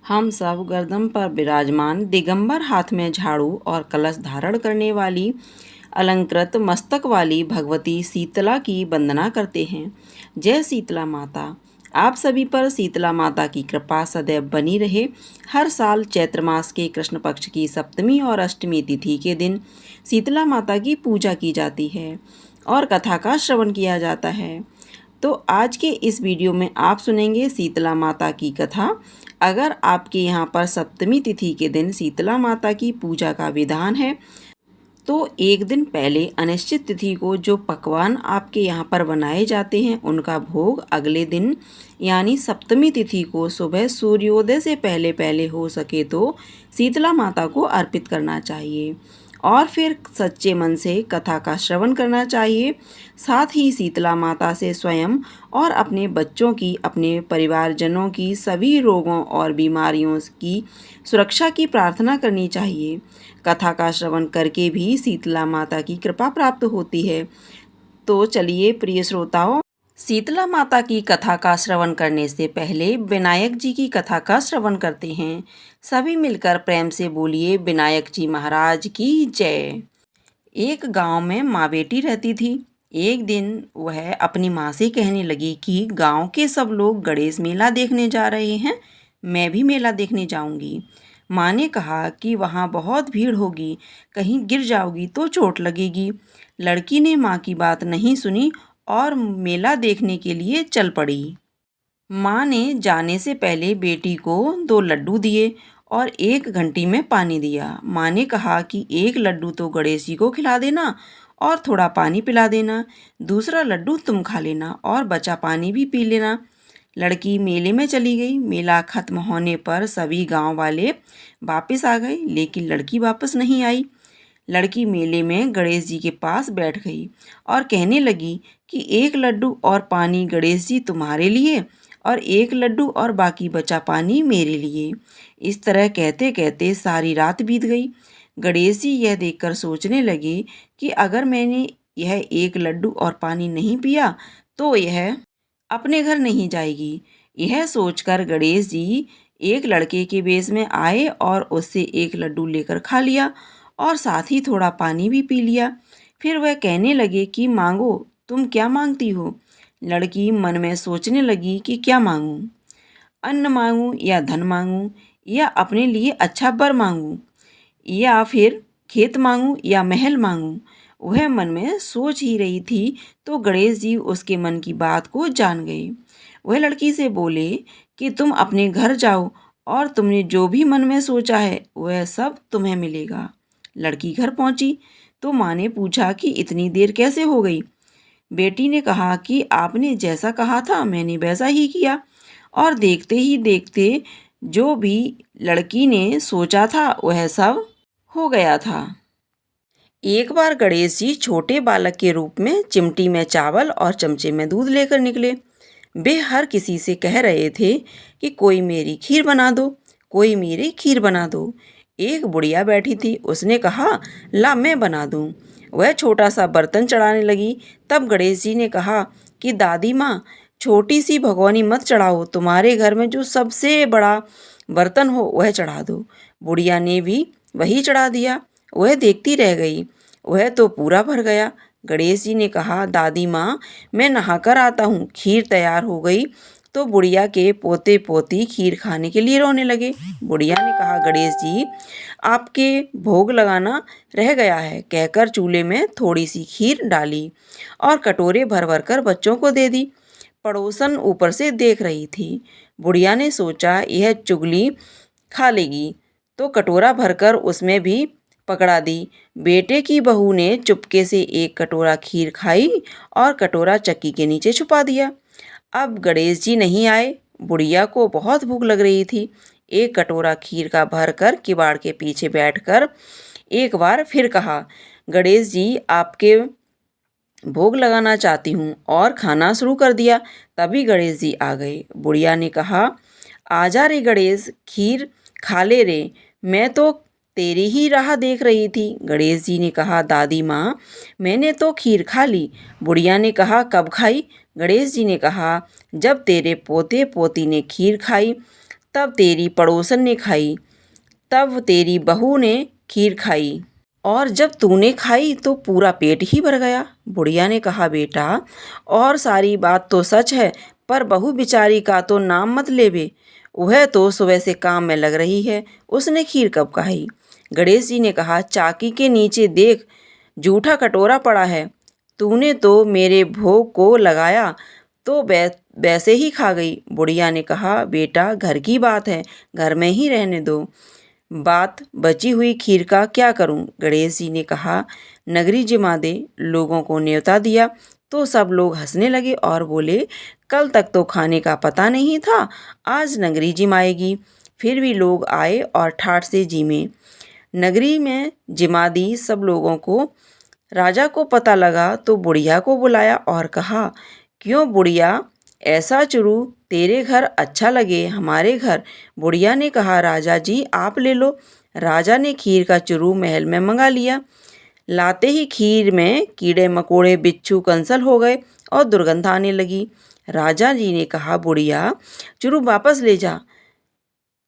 हम सब गर्दन पर विराजमान दिगंबर, हाथ में झाड़ू और कलश धारण करने वाली अलंकृत मस्तक वाली भगवती शीतला की वंदना करते हैं। जय शीतला माता। आप सभी पर शीतला माता की कृपा सदैव बनी रहे। हर साल चैत्र मास के कृष्ण पक्ष की सप्तमी और अष्टमी तिथि के दिन शीतला माता की पूजा की जाती है और कथा का श्रवण किया जाता है। तो आज के इस वीडियो में आप सुनेंगे शीतला माता की कथा। अगर आपके यहाँ पर सप्तमी तिथि के दिन शीतला माता की पूजा का विधान है तो एक दिन पहले अनिश्चित तिथि को जो पकवान आपके यहाँ पर बनाए जाते हैं उनका भोग अगले दिन यानी सप्तमी तिथि को सुबह सूर्योदय से पहले पहले हो सके तो शीतला माता को अर्पित करना चाहिए और फिर सच्चे मन से कथा का श्रवण करना चाहिए। साथ ही शीतला माता से स्वयं और अपने बच्चों की, अपने परिवारजनों की सभी रोगों और बीमारियों की सुरक्षा की प्रार्थना करनी चाहिए। कथा का श्रवण करके भी शीतला माता की कृपा प्राप्त होती है। तो चलिए प्रिय श्रोताओं, शीतला माता की कथा का श्रवण करने से पहले विनायक जी की कथा का श्रवण करते हैं। सभी मिलकर प्रेम से बोलिए विनायक जी महाराज की जय। एक गांव में माँ बेटी रहती थी। एक दिन वह अपनी माँ से कहने लगी कि गांव के सब लोग गणेश मेला देखने जा रहे हैं, मैं भी मेला देखने जाऊंगी। माँ ने कहा कि वहाँ बहुत भीड़ होगी, कहीं गिर जाओगी तो चोट लगेगी। लड़की ने माँ की बात नहीं सुनी और मेला देखने के लिए चल पड़ी। माँ ने जाने से पहले बेटी को 2 लड्डू दिए और 1 घंटी में पानी दिया। माँ ने कहा कि 1 लड्डू तो गणेश जी को खिला देना और थोड़ा पानी पिला देना, दूसरा लड्डू तुम खा लेना और बचा पानी भी पी लेना। लड़की मेले में चली गई। मेला खत्म होने पर सभी गांव वाले वापस आ गए, लेकिन लड़की वापस नहीं आई। लड़की मेले में गणेश जी के पास बैठ गई और कहने लगी कि 1 लड्डू और पानी गणेश जी तुम्हारे लिए और 1 लड्डू और बाकी बचा पानी मेरे लिए। इस तरह कहते कहते सारी रात बीत गई। गणेश जी यह देखकर सोचने लगे कि अगर मैंने यह 1 लड्डू और पानी नहीं पिया तो यह अपने घर नहीं जाएगी। यह सोचकर गणेश जी एक लड़के के वेश में आए और उससे 1 लड्डू लेकर खा लिया और साथ ही थोड़ा पानी भी पी लिया। फिर वह कहने लगे कि मांगो, तुम क्या मांगती हो? लड़की मन में सोचने लगी कि क्या मांगूं, अन्न मांगूं या धन मांगूं या अपने लिए अच्छा वर मांगूं या फिर खेत मांगूं या महल मांगूं। वह मन में सोच ही रही थी तो गणेश जी उसके मन की बात को जान गए। वह लड़की से बोले कि तुम अपने घर जाओ और तुमने जो भी मन में सोचा है वह सब तुम्हें मिलेगा। लड़की घर पहुंची तो माँ ने पूछा कि इतनी देर कैसे हो गई? बेटी ने कहा कि आपने जैसा कहा था मैंने वैसा ही किया और देखते ही देखते जो भी लड़की ने सोचा था वह सब हो गया था। एक बार गणेश जी छोटे बालक के रूप में चिमटी में चावल और चमचे में दूध लेकर निकले। वे हर किसी से कह रहे थे कि कोई मेरी खीर बना दो, कोई मेरी खीर बना दो। एक बुढ़िया बैठी थी, उसने कहा ला मैं बना दूं। वह छोटा सा बर्तन चढ़ाने लगी। तब गणेश जी ने कहा कि दादी माँ, छोटी सी भगोनी मत चढ़ाओ, तुम्हारे घर में जो सबसे बड़ा बर्तन हो वह चढ़ा दो। बुढ़िया ने भी वही चढ़ा दिया। वह देखती रह गई, वह तो पूरा भर गया। गणेश जी ने कहा दादी माँ, मैं नहाकर आता हूँ। खीर तैयार हो गई तो बुढ़िया के पोते पोती खीर खाने के लिए रोने लगे। बुढ़िया ने कहा गणेश जी, आपके भोग लगाना रह गया है, कहकर चूल्हे में थोड़ी सी खीर डाली और कटोरे भर भर कर बच्चों को दे दी। पड़ोसन ऊपर से देख रही थी। बुढ़िया ने सोचा यह चुगली खा लेगी तो कटोरा भरकर उसमें भी पकड़ा दी। बेटे की बहू ने चुपके से 1 कटोरा खीर खाई और कटोरा चक्की के नीचे छुपा दिया। अब गणेश जी नहीं आए। बुढ़िया को बहुत भूख लग रही थी। 1 कटोरा खीर का भरकर किवाड़ के पीछे बैठकर एक बार फिर कहा गणेश जी, आपके भोग लगाना चाहती हूँ और खाना शुरू कर दिया। तभी गणेश जी आ गए। बुढ़िया ने कहा आजा रे गणेश, खीर खा ले रे, मैं तो तेरी ही राह देख रही थी। गणेश जी ने कहा दादी माँ, मैंने तो खीर खा ली। बुढ़िया ने कहा कब खाई? गणेश जी ने कहा जब तेरे पोते पोती ने खीर खाई तब तेरी पड़ोसन ने खाई, तब तेरी बहू ने खीर खाई, और जब तूने खाई तो पूरा पेट ही भर गया। बुढ़िया ने कहा, बेटा, और सारी बात तो सच है, पर बहू बिचारी का तो नाम मत लेबे। वह तो सुबह से काम में लग रही है, उसने खीर कब खाई। गणेश जी ने कहा, चाकी के नीचे देख, जूठा कटोरा पड़ा है। तूने तो मेरे भोग को लगाया तो वैसे ही खा गई। बुढ़िया ने कहा, बेटा, घर की बात है, घर में ही रहने दो। बात बची हुई खीर का क्या करूं? गणेश जी ने कहा, नगरी जिमा दे। लोगों को न्योता दिया तो सब लोग हंसने लगे और बोले, कल तक तो खाने का पता नहीं था, आज नगरी जिमाएगी। फिर भी लोग आए और ठाठ से जिमे। नगरी में जिमा दी सब लोगों को। राजा को पता लगा तो बुढ़िया को बुलाया और कहा, क्यों बुढ़िया, ऐसा चुरू तेरे घर अच्छा लगे हमारे घर? बुढ़िया ने कहा, राजा जी आप ले लो। राजा ने खीर का चुरू महल में मंगा लिया। लाते ही खीर में कीड़े मकोड़े बिच्छू कंसल हो गए और दुर्गंध आने लगी। राजा जी ने कहा, बुढ़िया, चुरू वापस ले जा,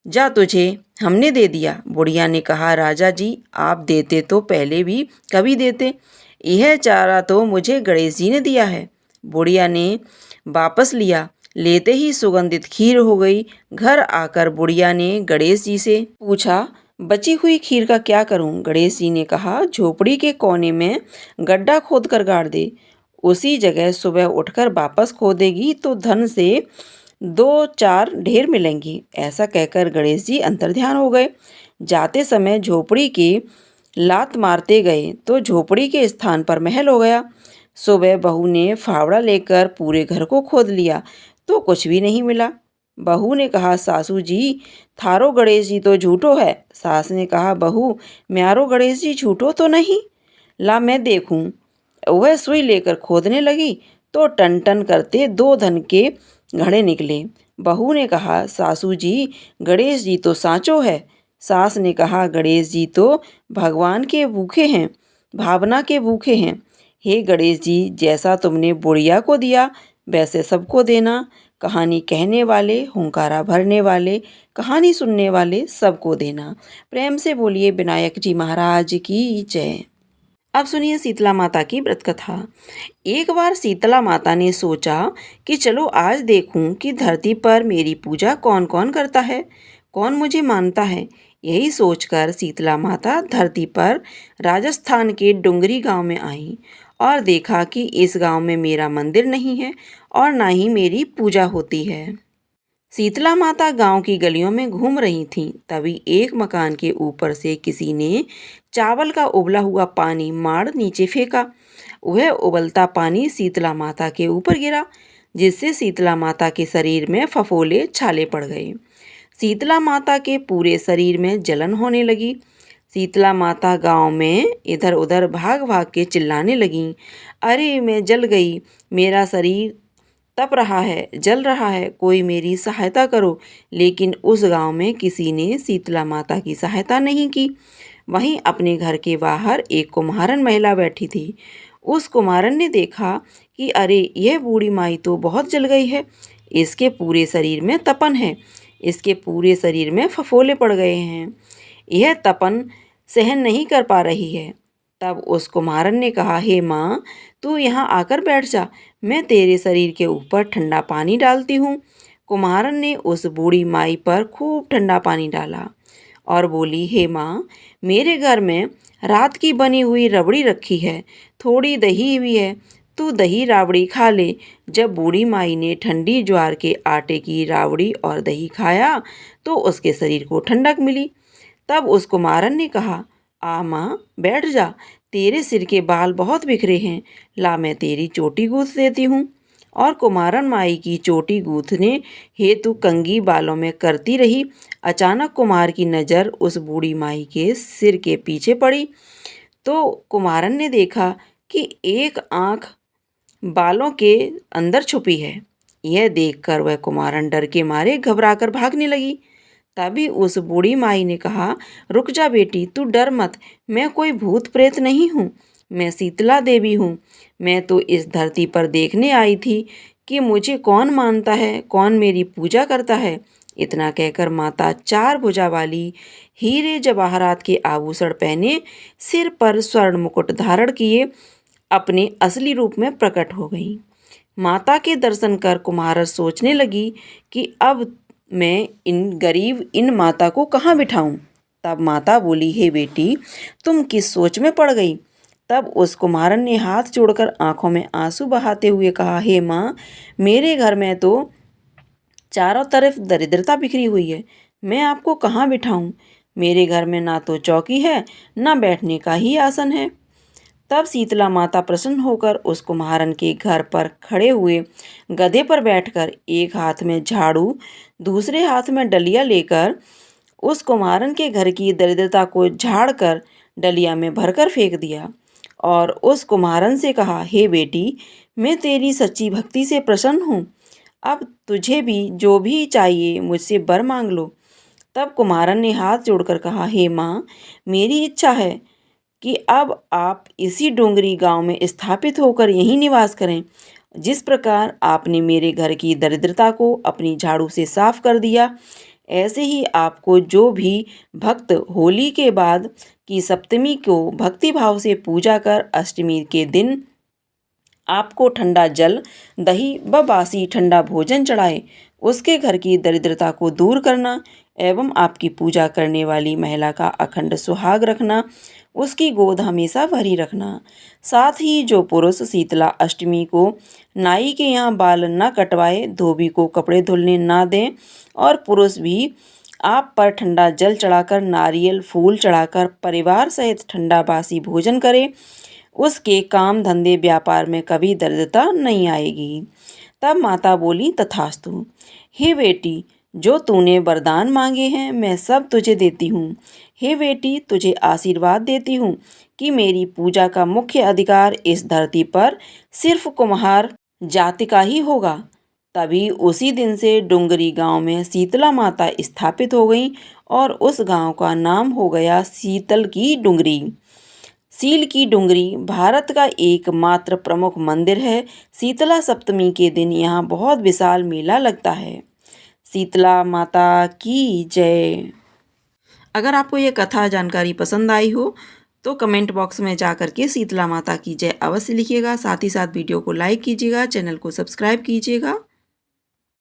जा तुझे हमने दे दिया। बुढ़िया ने कहा, राजा जी आप देते तो पहले भी कभी देते, यह चारा तो मुझे गणेश जी ने दिया है। बुढ़िया ने वापस लिया, लेते ही सुगंधित खीर हो गई। घर आकर बुढ़िया ने गणेश जी से पूछा, बची हुई खीर का क्या करूं? गणेश जी ने कहा, झोपड़ी के कोने में गड्ढा खोद कर गाड़ दे, उसी जगह सुबह उठकर वापस खोदेगी तो धन से 2-4 ढेर मिलेंगी। ऐसा कहकर गणेश जी अंतर्ध्यान हो गए। जाते समय झोपड़ी की लात मारते गए तो झोपड़ी के स्थान पर महल हो गया। सुबह बहू ने फावड़ा लेकर पूरे घर को खोद लिया तो कुछ भी नहीं मिला। बहू ने कहा, सासू जी, थारो गणेश जी तो झूठो है। सास ने कहा, बहू, म्यारो गणेश जी झूठो तो नहीं, ला मैं देखूं। वह सुई लेकर खोदने लगी तो टन टन करते 2 धन के घड़े निकले। बहू ने कहा, सासू जी, गणेश जी तो सांचो है। सास ने कहा, गणेश जी तो भगवान के भूखे हैं, भावना के भूखे हैं। हे गणेश जी, जैसा तुमने बुढ़िया को दिया वैसे सबको देना। कहानी कहने वाले, हुंकारा भरने वाले, कहानी सुनने वाले सबको देना। प्रेम से बोलिए विनायक जी महाराज की जय। अब सुनिए शीतला माता की व्रत कथा। एक बार शीतला माता ने सोचा कि चलो आज देखूं कि धरती पर मेरी पूजा कौन कौन करता है, कौन मुझे मानता है। यही सोचकर शीतला माता धरती पर राजस्थान के डुंगरी गांव में आई और देखा कि इस गांव में मेरा मंदिर नहीं है और ना ही मेरी पूजा होती है। शीतला माता गांव की गलियों में घूम रही थीं। तभी एक मकान के ऊपर से किसी ने चावल का उबला हुआ पानी मार नीचे फेंका। वह उबलता पानी शीतला माता के ऊपर गिरा, जिससे शीतला माता के शरीर में फफोले छाले पड़ गए। शीतला माता के पूरे शरीर में जलन होने लगी। शीतला माता गांव में इधर उधर भाग भाग के चिल्लाने लगीं, अरे मैं जल गई, मेरा शरीर तप रहा है, जल रहा है, कोई मेरी सहायता करो। लेकिन उस गांव में किसी ने शीतला माता की सहायता नहीं की। वहीं अपने घर के बाहर एक कुम्हारन महिला बैठी थी। उस कुम्हारन ने देखा कि अरे यह बूढ़ी माई तो बहुत जल गई है, इसके पूरे शरीर में तपन है, इसके पूरे शरीर में फफोले पड़ गए हैं, यह तपन सहन नहीं कर पा रही है। तब उस कुम्हारन ने कहा, हे माँ, तू यहाँ आकर बैठ जा, मैं तेरे शरीर के ऊपर ठंडा पानी डालती हूँ। कुम्हारन ने उस बूढ़ी माई पर खूब ठंडा पानी डाला और बोली, हे माँ, मेरे घर में रात की बनी हुई रबड़ी रखी है, थोड़ी दही भी है, तू दही राबड़ी खा ले। जब बूढ़ी माई ने ठंडी ज्वार के आटे की राबड़ी और दही खाया तो उसके शरीर को ठंडक मिली। तब उस कुम्हारन ने कहा, आ माँ, बैठ जा, तेरे सिर के बाल बहुत बिखरे हैं, ला मैं तेरी चोटी गूँथ देती हूँ। और कुम्हारन माई की चोटी गूँथने हेतु कंघी बालों में करती रही। अचानक कुम्हार की नज़र उस बूढ़ी माई के सिर के पीछे पड़ी तो कुम्हारन ने देखा कि एक आँख बालों के अंदर छुपी है। यह देखकर वह कुम्हारन डर के मारे घबराकर भागने लगी। तभी उस बूढ़ी माई ने कहा, रुक जा बेटी, तू डर मत, मैं कोई भूत प्रेत नहीं हूँ, मैं शीतला देवी हूँ। मैं तो इस धरती पर देखने आई थी कि मुझे कौन मानता है, कौन मेरी पूजा करता है। इतना कहकर माता 4 भुजा वाली हीरे जवाहरात के आभूषण पहने, सिर पर स्वर्ण मुकुट धारण किए अपने असली रूप में प्रकट हो गई। माता के दर्शन कर कुम्हार सोचने लगी कि अब मैं इन माता को कहाँ बिठाऊं। तब माता बोली, हे बेटी, तुम किस सोच में पड़ गई। तब उस कुम्हारन ने हाथ जोड़कर आंखों में आंसू बहाते हुए कहा, हे माँ, मेरे घर में तो चारों तरफ दरिद्रता बिखरी हुई है, मैं आपको कहाँ बिठाऊं। मेरे घर में ना तो चौकी है, ना बैठने का ही आसन है। तब शीतला माता प्रसन्न होकर उस कुम्हारन के घर पर खड़े हुए गधे पर बैठकर एक हाथ में झाड़ू, दूसरे हाथ में डलिया लेकर उस कुम्हारन के घर की दरिद्रता को झाड़ कर डलिया में भरकर फेंक दिया और उस कुम्हारन से कहा, हे बेटी, मैं तेरी सच्ची भक्ति से प्रसन्न हूँ। अब तुझे भी जो भी चाहिए मुझसे वर मांग लो। तब कुम्हारन ने हाथ जोड़कर कहा, हे माँ, मेरी इच्छा है कि अब आप इसी डोंगरी गांव में स्थापित होकर यहीं निवास करें। जिस प्रकार आपने मेरे घर की दरिद्रता को अपनी झाड़ू से साफ कर दिया, ऐसे ही आपको जो भी भक्त होली के बाद की सप्तमी को भक्ति भाव से पूजा कर अष्टमी के दिन आपको ठंडा जल, दही व बासी ठंडा भोजन चढ़ाए, उसके घर की दरिद्रता को दूर करना एवं आपकी पूजा करने वाली महिला का अखंड सुहाग रखना, उसकी गोद हमेशा भरी रखना। साथ ही जो पुरुष शीतला अष्टमी को नाई के यहाँ बाल न कटवाए, धोबी को कपड़े धुलने ना दें और पुरुष भी आप पर ठंडा जल चढ़ाकर, नारियल फूल चढ़ाकर परिवार सहित ठंडा बासी भोजन करे, उसके काम धंधे व्यापार में कभी दरिद्रता नहीं आएगी। तब माता बोली, तथास्तु। हे बेटी, जो तूने वरदान मांगे हैं मैं सब तुझे देती हूँ। हे बेटी, तुझे आशीर्वाद देती हूँ कि मेरी पूजा का मुख्य अधिकार इस धरती पर सिर्फ कुम्हार जाति का ही होगा। तभी उसी दिन से डुंगरी गांव में शीतला माता स्थापित हो गई और उस गांव का नाम हो गया शीतल की डुंगरी। सील की डुंगरी भारत का एकमात्र प्रमुख मंदिर है। शीतला सप्तमी के दिन यहाँ बहुत विशाल मेला लगता है। शीतला माता की जय। अगर आपको ये कथा जानकारी पसंद आई हो तो कमेंट बॉक्स में जा कर के शीतला माता की जय अवश्य लिखिएगा। साथ ही साथ वीडियो को लाइक कीजिएगा, चैनल को सब्सक्राइब कीजिएगा।